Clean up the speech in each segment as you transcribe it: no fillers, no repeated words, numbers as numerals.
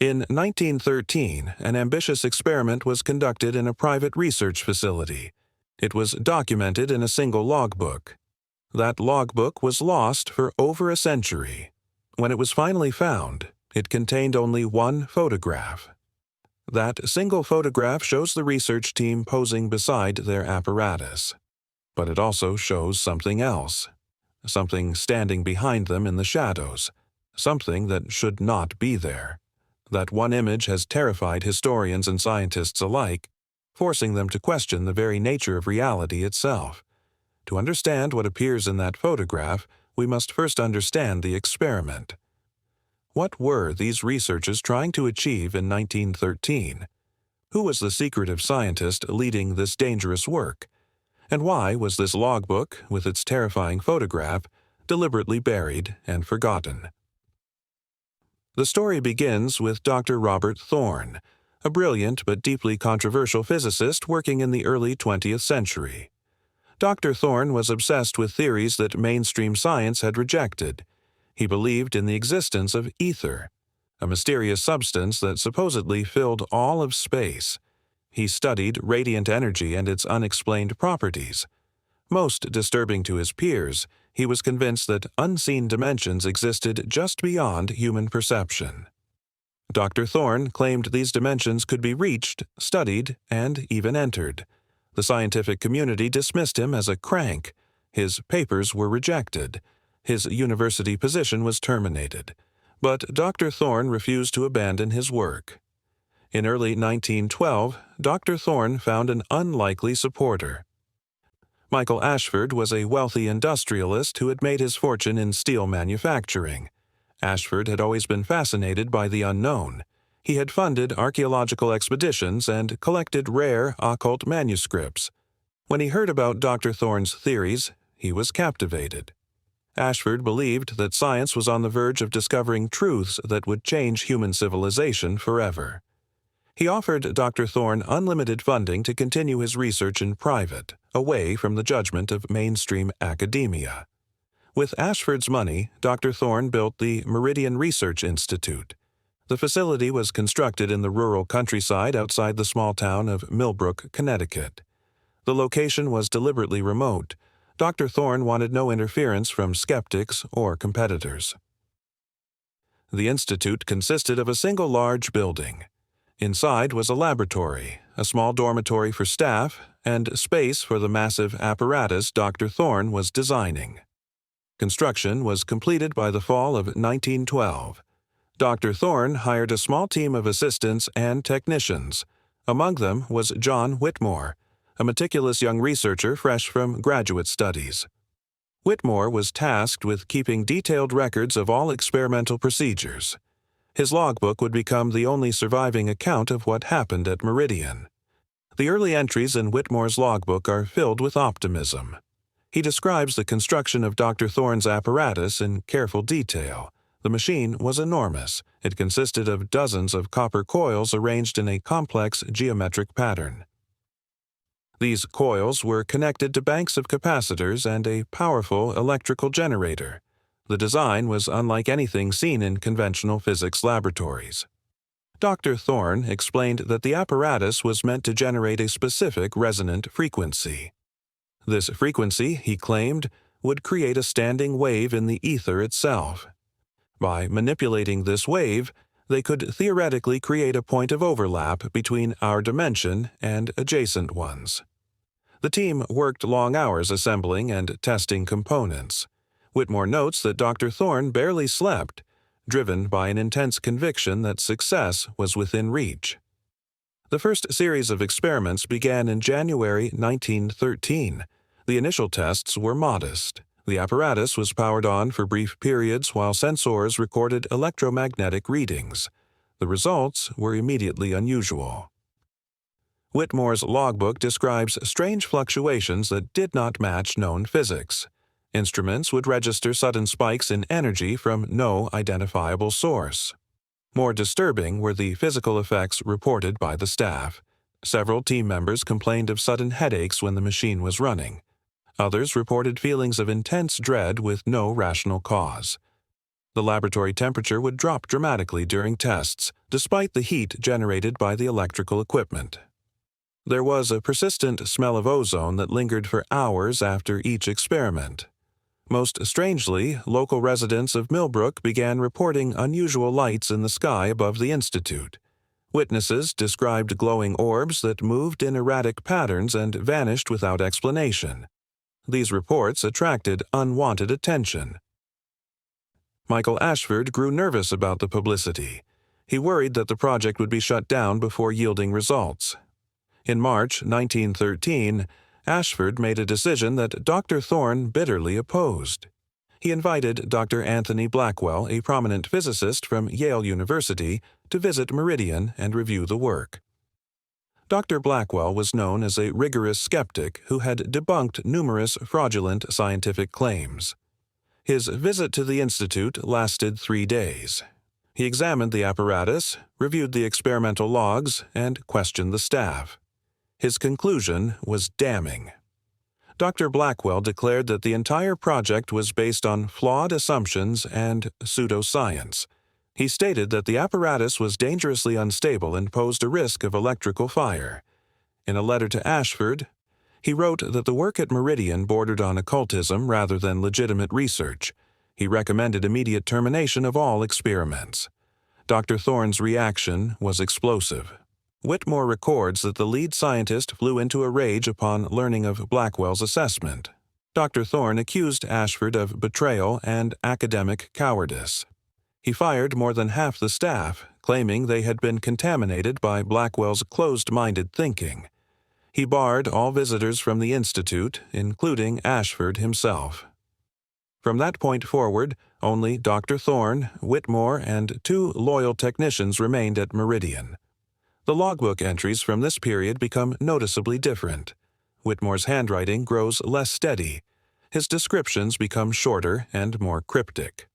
In 1913, an ambitious experiment was conducted in a private research facility. It was documented in a single logbook. That logbook was lost for over a century. When it was finally found, it contained only one photograph. That single photograph shows the research team posing beside their apparatus. But it also shows something else, something standing behind them in the shadows, something that should not be there. That one image has terrified historians and scientists alike, forcing them to question the very nature of reality itself. To understand what appears in that photograph, we must first understand the experiment. What were these researchers trying to achieve in 1913? Who was the secretive scientist leading this dangerous work? And why was this logbook, with its terrifying photograph, deliberately buried and forgotten? The story begins with Dr. Robert Thorne, a brilliant but deeply controversial physicist working in the early 20th century. Dr. Thorne was obsessed with theories that mainstream science had rejected. He believed in the existence of ether, a mysterious substance that supposedly filled all of space. He studied radiant energy and its unexplained properties. Most disturbing to his peers, he was convinced that unseen dimensions existed just beyond human perception. Dr. Thorne claimed these dimensions could be reached, studied, and even entered. The scientific community dismissed him as a crank. His papers were rejected. His university position was terminated. But Dr. Thorne refused to abandon his work. In early 1912, Dr. Thorne found an unlikely supporter. Michael Ashford was a wealthy industrialist who had made his fortune in steel manufacturing. Ashford had always been fascinated by the unknown. He had funded archaeological expeditions and collected rare occult manuscripts. When he heard about Dr. Thorne's theories, he was captivated. Ashford believed that science was on the verge of discovering truths that would change human civilization forever. He offered Dr. Thorne unlimited funding to continue his research in private, away from the judgment of mainstream academia. With Ashford's money, Dr. Thorne built the Meridian Research Institute. The facility was constructed in the rural countryside outside the small town of Millbrook, Connecticut. The location was deliberately remote. Dr. Thorne wanted no interference from skeptics or competitors. The institute consisted of a single large building. Inside was a laboratory, a small dormitory for staff, and space for the massive apparatus Dr. Thorne was designing. Construction was completed by the fall of 1912. Dr. Thorne hired a small team of assistants and technicians. Among them was John Whitmore, a meticulous young researcher fresh from graduate studies. Whitmore was tasked with keeping detailed records of all experimental procedures. His logbook would become the only surviving account of what happened at Meridian. The early entries in Whitmore's logbook are filled with optimism. He describes the construction of Dr. Thorne's apparatus in careful detail. The machine was enormous. It consisted of dozens of copper coils arranged in a complex geometric pattern. These coils were connected to banks of capacitors and a powerful electrical generator. The design was unlike anything seen in conventional physics laboratories. Dr. Thorne explained that the apparatus was meant to generate a specific resonant frequency. This frequency, he claimed, would create a standing wave in the ether itself. By manipulating this wave, they could theoretically create a point of overlap between our dimension and adjacent ones. The team worked long hours assembling and testing components. Whitmore notes that Dr. Thorne barely slept, driven by an intense conviction that success was within reach. The first series of experiments began in January 1913. The initial tests were modest. The apparatus was powered on for brief periods while sensors recorded electromagnetic readings. The results were immediately unusual. Whitmore's logbook describes strange fluctuations that did not match known physics. Instruments would register sudden spikes in energy from no identifiable source. More disturbing were the physical effects reported by the staff. Several team members complained of sudden headaches when the machine was running. Others reported feelings of intense dread with no rational cause. The laboratory temperature would drop dramatically during tests, despite the heat generated by the electrical equipment. There was a persistent smell of ozone that lingered for hours after each experiment. Most strangely, local residents of Millbrook began reporting unusual lights in the sky above the institute. Witnesses described glowing orbs that moved in erratic patterns and vanished without explanation. These reports attracted unwanted attention. Michael Ashford grew nervous about the publicity. He worried that the project would be shut down before yielding results. In March 1913, Ashford made a decision that Dr. Thorne bitterly opposed. He invited Dr. Anthony Blackwell, a prominent physicist from Yale University, to visit Meridian and review the work. Dr. Blackwell was known as a rigorous skeptic who had debunked numerous fraudulent scientific claims. His visit to the institute lasted 3 days. He examined the apparatus, reviewed the experimental logs, and questioned the staff. His conclusion was damning. Dr. Blackwell declared that the entire project was based on flawed assumptions and pseudoscience. He stated that the apparatus was dangerously unstable and posed a risk of electrical fire. In a letter to Ashford, he wrote that the work at Meridian bordered on occultism rather than legitimate research. He recommended immediate termination of all experiments. Dr. Thorne's reaction was explosive. Whitmore records that the lead scientist flew into a rage upon learning of Blackwell's assessment. Dr. Thorne accused Ashford of betrayal and academic cowardice. He fired more than half the staff, claiming they had been contaminated by Blackwell's closed-minded thinking. He barred all visitors from the institute, including Ashford himself. From that point forward, only Dr. Thorne, Whitmore, and 2 loyal technicians remained at Meridian. The logbook entries from this period become noticeably different. Whitmore's handwriting grows less steady. His descriptions become shorter and more cryptic.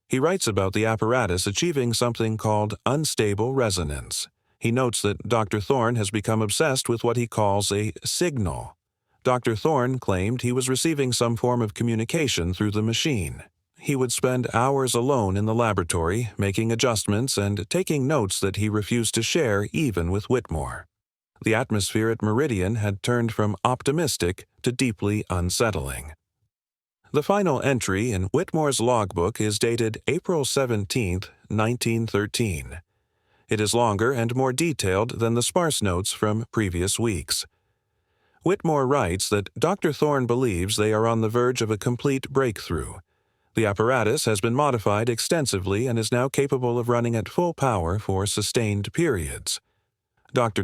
He writes about the apparatus achieving something called unstable resonance. He notes that Dr. Thorne has become obsessed with what he calls a signal. Dr. Thorne claimed he was receiving some form of communication through the machine. He would spend hours alone in the laboratory, making adjustments and taking notes that he refused to share even with Whitmore. The atmosphere at Meridian had turned from optimistic to deeply unsettling. The final entry in Whitmore's logbook is dated April 17, 1913. It is longer and more detailed than the sparse notes from previous weeks. Whitmore writes that Dr. Thorne believes they are on the verge of a complete breakthrough. The apparatus has been modified extensively and is now capable of running at full power for sustained periods. Dr.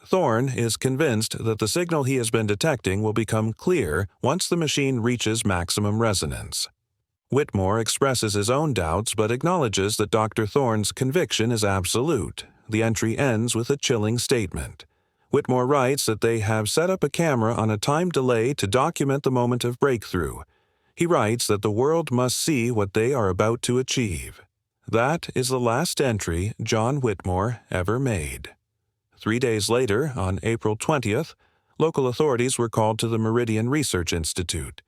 Thorne is convinced that the signal he has been detecting will become clear once the machine reaches maximum resonance. Whitmore expresses his own doubts but acknowledges that Dr. Thorne's conviction is absolute. The entry ends with a chilling statement. Whitmore writes that they have set up a camera on a time delay to document the moment of breakthrough. He writes that the world must see what they are about to achieve. That is the last entry John Whitmore ever made. 3 days later, on April 20th, local authorities were called to the Meridian Research Institute.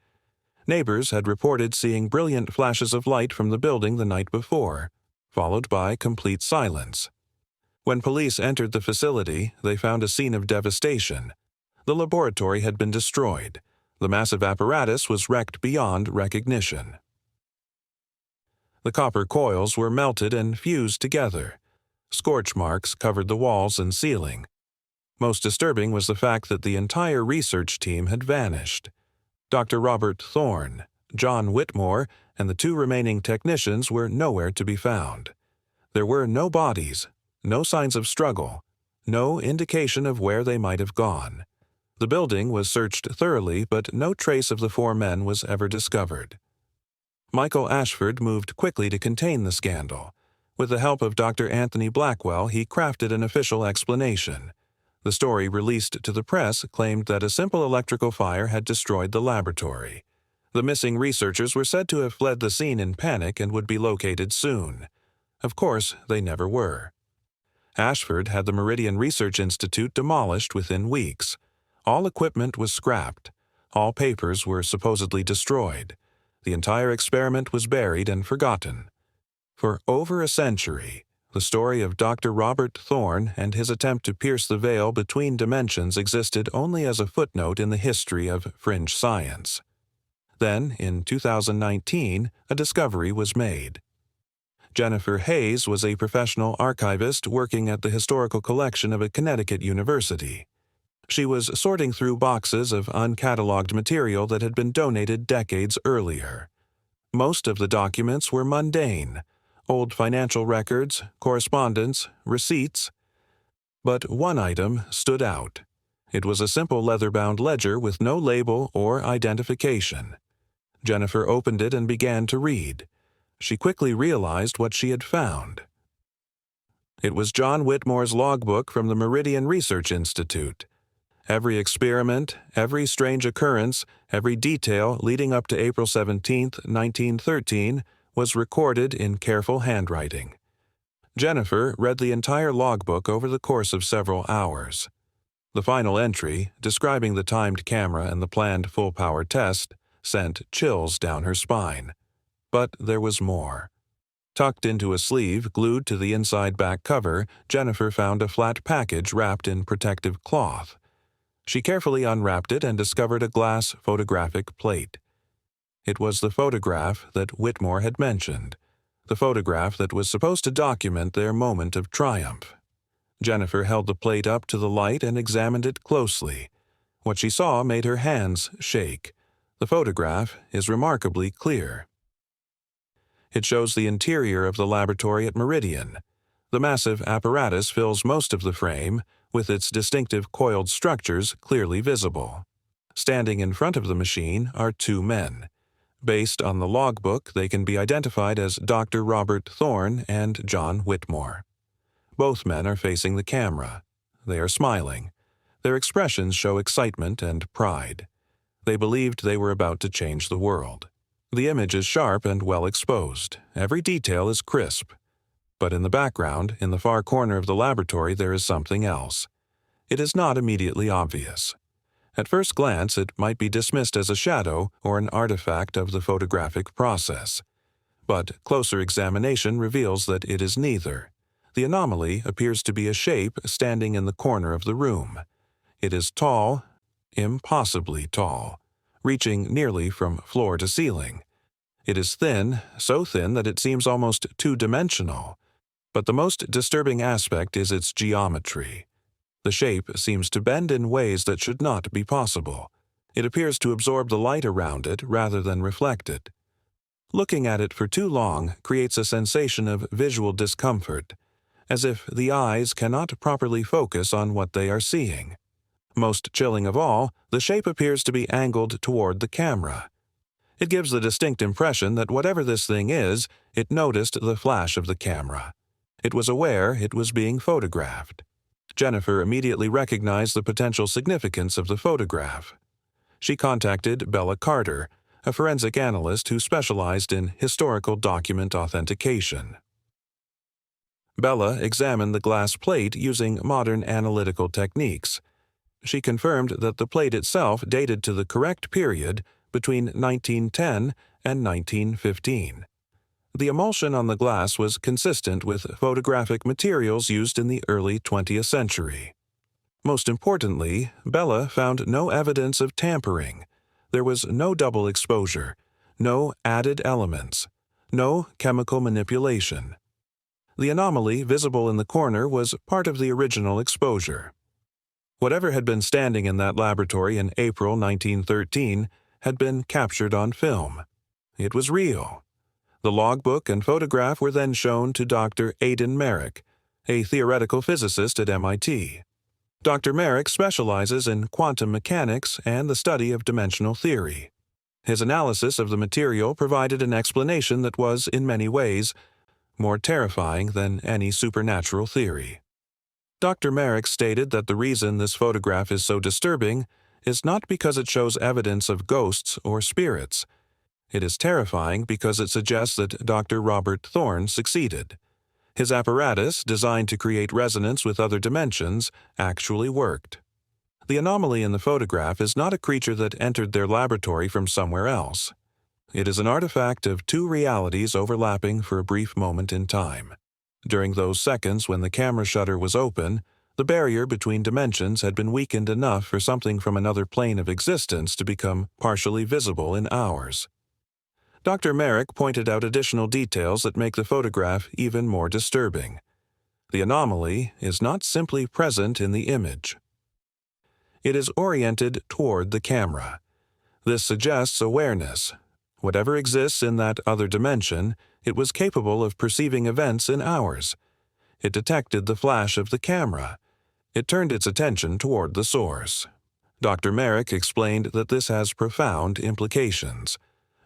Neighbors had reported seeing brilliant flashes of light from the building the night before, followed by complete silence. When police entered the facility, they found a scene of devastation. The laboratory had been destroyed. The massive apparatus was wrecked beyond recognition. The copper coils were melted and fused together. Scorch marks covered the walls and ceiling. Most disturbing was the fact that the entire research team had vanished. Dr. Robert Thorne, John Whitmore, and the 2 remaining technicians were nowhere to be found. There were no bodies, no signs of struggle, no indication of where they might have gone. The building was searched thoroughly, but no trace of the 4 men was ever discovered. Michael Ashford moved quickly to contain the scandal. With the help of Dr. Anthony Blackwell, he crafted an official explanation. The story released to the press claimed that a simple electrical fire had destroyed the laboratory. The missing researchers were said to have fled the scene in panic and would be located soon. Of course, they never were. Ashford had the Meridian Research Institute demolished within weeks. All equipment was scrapped. All papers were supposedly destroyed. The entire experiment was buried and forgotten. For over a century, the story of Dr. Robert Thorne and his attempt to pierce the veil between dimensions existed only as a footnote in the history of fringe science. Then, in 2019, a discovery was made. Jennifer Hayes was a professional archivist working at the historical collection of a Connecticut university. She was sorting through boxes of uncatalogued material that had been donated decades earlier. Most of the documents were mundane: old financial records, correspondence, receipts. But one item stood out. It was a simple leather-bound ledger with no label or identification. Jennifer opened it and began to read. She quickly realized what she had found. It was John Whitmore's logbook from the Meridian Research Institute. Every experiment, every strange occurrence, every detail leading up to April 17, 1913, was recorded in careful handwriting. Jennifer read the entire logbook over the course of several hours. The final entry, describing the timed camera and the planned full-power test, sent chills down her spine. But there was more. Tucked into a sleeve glued to the inside back cover, Jennifer found a flat package wrapped in protective cloth. She carefully unwrapped it and discovered a glass photographic plate. It was the photograph that Whitmore had mentioned, the photograph that was supposed to document their moment of triumph. Jennifer held the plate up to the light and examined it closely. What she saw made her hands shake. The photograph is remarkably clear. It shows the interior of the laboratory at Meridian. The massive apparatus fills most of the frame, with its distinctive coiled structures clearly visible. Standing in front of the machine are two men. Based on the logbook, they can be identified as Dr. Robert Thorne and John Whitmore. Both men are facing the camera. They are smiling. Their expressions show excitement and pride. They believed they were about to change the world. The image is sharp and well exposed. Every detail is crisp. But in the background, in the far corner of the laboratory, there is something else. It is not immediately obvious. At first glance, it might be dismissed as a shadow or an artifact of the photographic process. But closer examination reveals that it is neither. The anomaly appears to be a shape standing in the corner of the room. It is tall, impossibly tall, reaching nearly from floor to ceiling. It is thin, so thin that it seems almost two-dimensional. But the most disturbing aspect is its geometry. The shape seems to bend in ways that should not be possible. It appears to absorb the light around it rather than reflect it. Looking at it for too long creates a sensation of visual discomfort, as if the eyes cannot properly focus on what they are seeing. Most chilling of all, the shape appears to be angled toward the camera. It gives the distinct impression that whatever this thing is, it noticed the flash of the camera. It was aware it was being photographed. Jennifer immediately recognized the potential significance of the photograph. She contacted Bella Carter, a forensic analyst who specialized in historical document authentication. Bella examined the glass plate using modern analytical techniques. She confirmed that the plate itself dated to the correct period between 1910 and 1915. The emulsion on the glass was consistent with photographic materials used in the early 20th century. Most importantly, Bella found no evidence of tampering. There was no double exposure, no added elements, no chemical manipulation. The anomaly visible in the corner was part of the original exposure. Whatever had been standing in that laboratory in April 1913 had been captured on film. It was real. The logbook and photograph were then shown to Dr. Aidan Merrick, a theoretical physicist at MIT. Dr. Merrick specializes in quantum mechanics and the study of dimensional theory. His analysis of the material provided an explanation that was, in many ways, more terrifying than any supernatural theory. Dr. Merrick stated that the reason this photograph is so disturbing is not because it shows evidence of ghosts or spirits. It is terrifying because it suggests that Dr. Robert Thorne succeeded. His apparatus, designed to create resonance with other dimensions, actually worked. The anomaly in the photograph is not a creature that entered their laboratory from somewhere else. It is an artifact of two realities overlapping for a brief moment in time. During those seconds when the camera shutter was open, the barrier between dimensions had been weakened enough for something from another plane of existence to become partially visible in ours. Dr. Merrick pointed out additional details that make the photograph even more disturbing. The anomaly is not simply present in the image. It is oriented toward the camera. This suggests awareness. Whatever exists in that other dimension, it was capable of perceiving events in ours. It detected the flash of the camera. It turned its attention toward the source. Dr. Merrick explained that this has profound implications.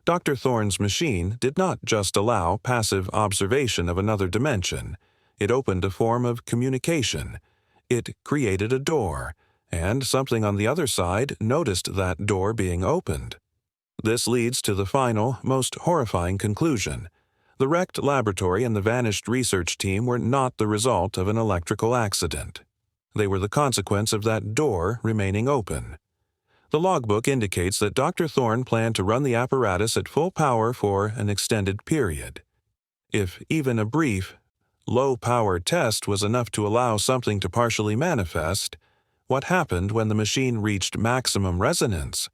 Dr. Thorne's machine did not just allow passive observation of another dimension. It opened a form of communication. It created a door, and something on the other side noticed that door being opened. This leads to the final, most horrifying conclusion. The wrecked laboratory and the vanished research team were not the result of an electrical accident. They were the consequence of that door remaining open. The logbook indicates that Dr. Thorne planned to run the apparatus at full power for an extended period. If even a brief, low-power test was enough to allow something to partially manifest, what happened when the machine reached maximum resonance?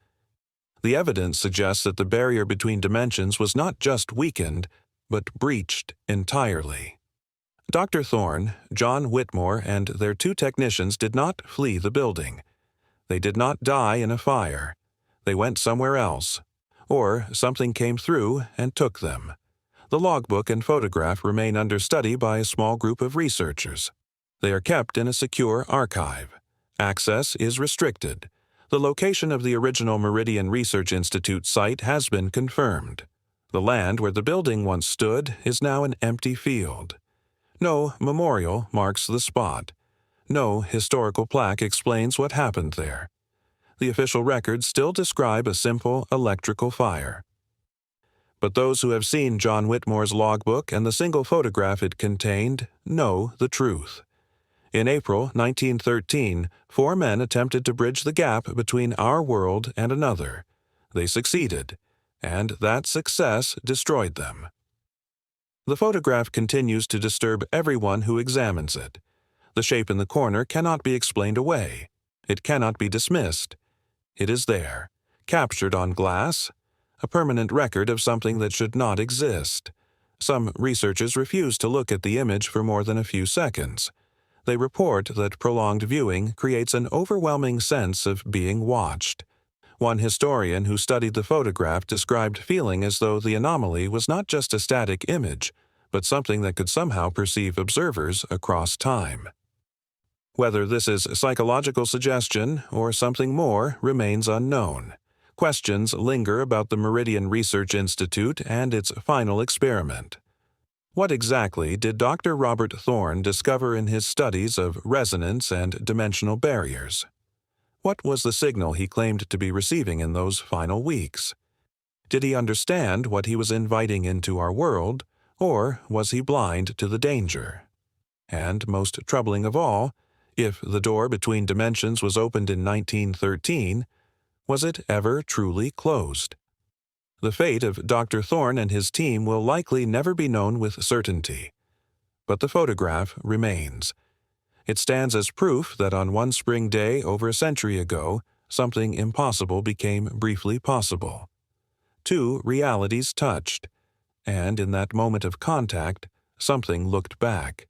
The evidence suggests that the barrier between dimensions was not just weakened, but breached entirely. Dr. Thorne, John Whitmore, and their two technicians did not flee the building. They did not die in a fire. They went somewhere else. Or something came through and took them. The logbook and photograph remain under study by a small group of researchers. They are kept in a secure archive. Access is restricted. The location of the original Meridian Research Institute site has been confirmed. The land where the building once stood is now an empty field. No memorial marks the spot. No historical plaque explains what happened there. The official records still describe a simple electrical fire. But those who have seen John Whitmore's logbook and the single photograph it contained know the truth. In April 1913, 4 men attempted to bridge the gap between our world and another. They succeeded, and that success destroyed them. The photograph continues to disturb everyone who examines it. The shape in the corner cannot be explained away. It cannot be dismissed. It is there, captured on glass, a permanent record of something that should not exist. Some researchers refuse to look at the image for more than a few seconds. They report that prolonged viewing creates an overwhelming sense of being watched. One historian who studied the photograph described feeling as though the anomaly was not just a static image, but something that could somehow perceive observers across time. Whether this is psychological suggestion or something more remains unknown. Questions linger about the Meridian Research Institute and its final experiment. What exactly did Dr. Robert Thorne discover in his studies of resonance and dimensional barriers? What was the signal he claimed to be receiving in those final weeks? Did he understand what he was inviting into our world, or was he blind to the danger? And most troubling of all, if the door between dimensions was opened in 1913, was it ever truly closed? The fate of Dr. Thorne and his team will likely never be known with certainty. But the photograph remains. It stands as proof that on one spring day over a century ago, something impossible became briefly possible. Two realities touched, and in that moment of contact, something looked back.